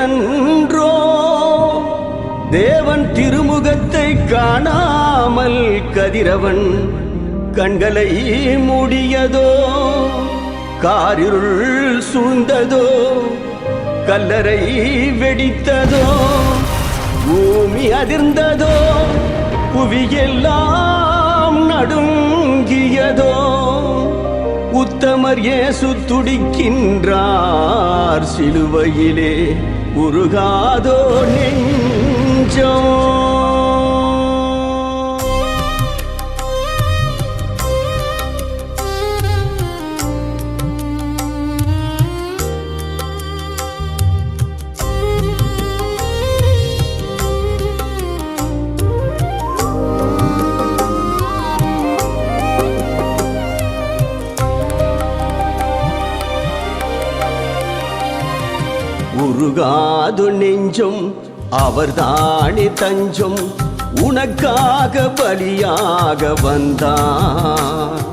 கண்டதன்றோ தேவன் திருமுகத்தை காணாமல் கதிரவன் கண்களை மூடியதோ காரிருள் சூழ்ந்ததோ கல்லறை வெடித்ததோ பூமி அதிர்ந்ததோ புவியெல்லாம் நடுங்கியதோ உத்தமர் இயேசு துடிக்கின்றார் சிலுவையிலே உருகாதோ நெஞ்சம் உருகாது நெஞ்சம் அவர்தானே தஞ்சம் உனக்காக பலியாக வந்தார்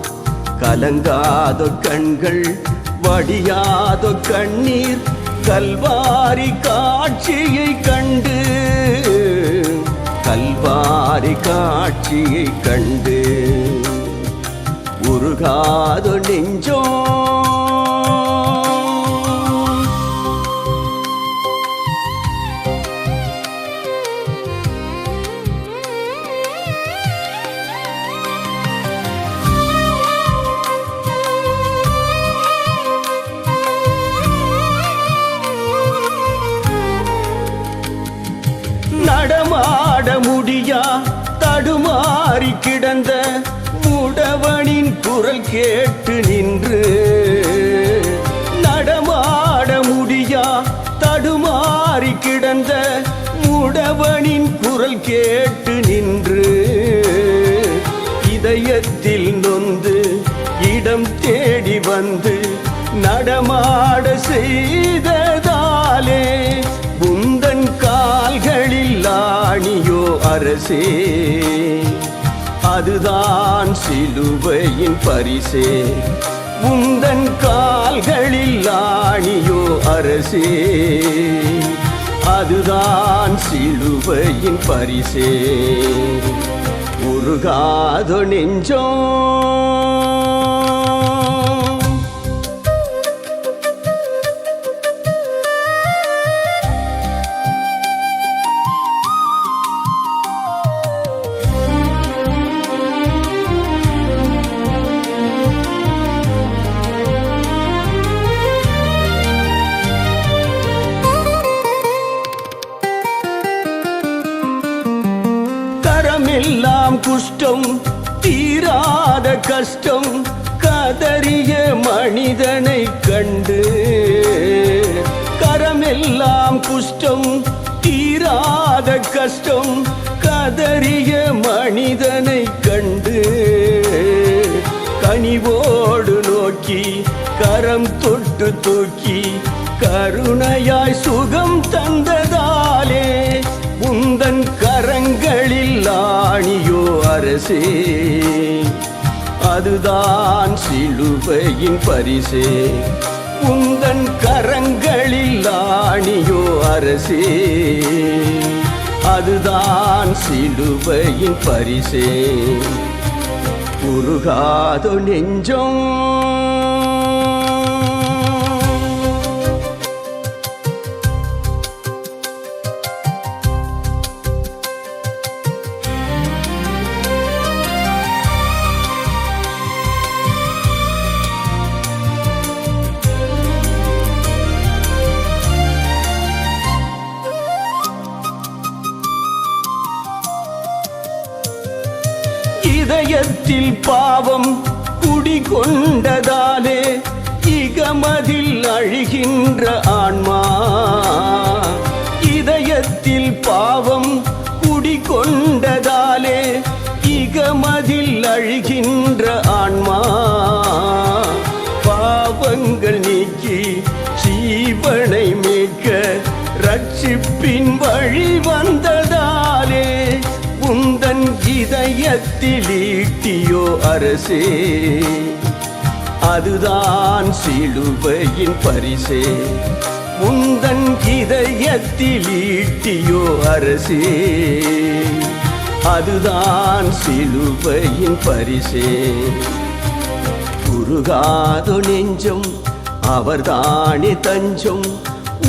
கலங்காத கண்கள் வடியாத கண்ணீர் கல்வாரி காட்சியை கண்டு கல்வாரி காட்சியை கண்டு உருகாது நெஞ்சம் நடமாட முடியா தடுமாறி கிடந்த முடவனின் குரல் கேட்டு நின்று நடமாட முடியா தடுமாறி கிடந்த முடவனின் குரல் கேட்டு நின்று இதயத்தில் நொந்து இடம் தேடி வந்து நடமாட செய்ததாலே உந்தன் கால்களில் ஆணியோ அரசே அதுதான் சிலுவையின் பரிசே உந்தன் கால்களில் ஆணியோ அரசே அதுதான் சிலுவையின் பரிசே உருகாதோ நெஞ்சம் எல்லாம் குஷ்டம் தீராத கஷ்டம் கதறிய மனிதனை கண்டு கரமெல்லாம் குஷ்டம் தீராத கஷ்டம் கதறிய மனிதனை கண்டு கனிவோடு நோக்கி கரம் தொட்டு தூக்கி கருணையாய் சுகம் தந்ததாலே உந்தன் கரங்களில் ஆணியோ அரசே அதுதான் சிலுவையின் பரிசே உந்தன் கரங்களில் ஆணியோ அரசே அதுதான் சிலுவையின் பரிசே உருகாதோ நெஞ்சம் இதயத்தில் பாவம் குடிகொண்டதாலே இகமதில் அழிகின்ற ஆன்மா இதயத்தில் பாவம் குடிகொண்டதாலே இகமதில் அழிகின்ற ஆன்மா பாவங்கள் நீக்கி ஜீவனை மீட்க ரட்சிப்பின் வழி வந்ததாலே உந்தன் இதயத்தில் ஈட்டியோ அரசே அதுதான் சிலுவையின் பரிசே உந்தன் இதயத்தில் ஈட்டியோ அரசே, அதுதான் சிலுவையின் பரிசே. உருகாதோ நெஞ்சம், அவர்தானே தஞ்சம்,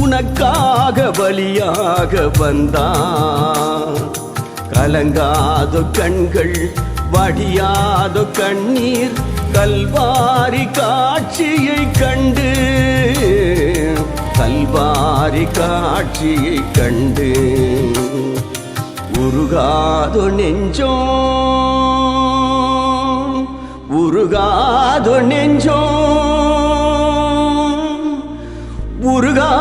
உனக்காக பலியாக வந்தான். கலங்காதோ கண்கள், வடியாதோ கண்ணீர், கல்வாரி காட்சியை கண்டு, கல்வாரி காட்சியை கண்டு. உருகாதோ நெஞ்சம், உருகாதோ நெஞ்சம், உருகா